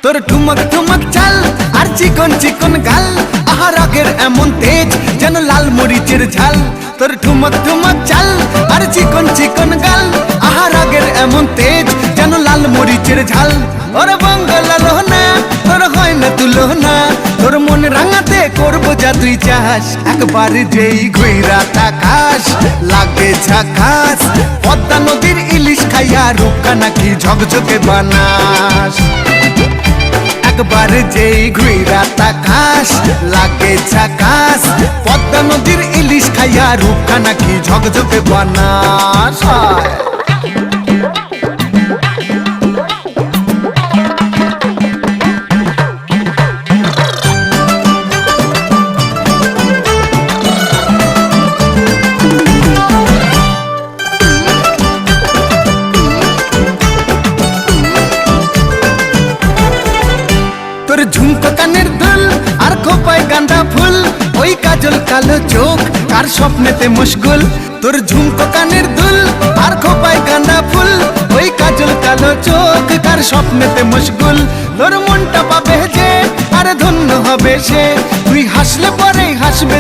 তোর ঠুমক ঠুমক চাল আর চিকন চিকন গাল, আহা রাগের এমন তেজ যেন লাল মরিচের ঝাল। তোর ঠুমক ঠুমক চাল আর চিকন চিকন গাল, আহা রাগের এমন তেজ যেন লাল মরিচের ঝাল। ওরে বাঙ্গালা লোহনা তোর হয় না তুলনা, তোর মন রাঙাতে করবো যা তুই চাস। একবার যেই ঘুইরা তাকাস লাগে ঝাকাস, পদ্মা নদীর ইলিশ খাইয়া রূপকা নাকি ঝকঝকে বানাস। একবার যেই ঘুইরা তাকাস লাগে ঝাকাস, পদ্মা নদীর ইলিশ খাইয়া রূপকা নাকি ঝকঝকে বানাস। তোর ঝুমকো কানের দুল আর খোপায় গাঁদা ফুল, ওই কাজল কালো চোখ কার স্বপ্নেতে মশগুল। তোর ঝুমকো কানের দুল আর খোপায় গাঁদা ফুল, ওই কাজল কালো চোখ কার স্বপ্নেতে মশগুল। তোর মনটা পাবে যে আর ধন্য হবে সে, তুই হাসলে পরেই হাসবে।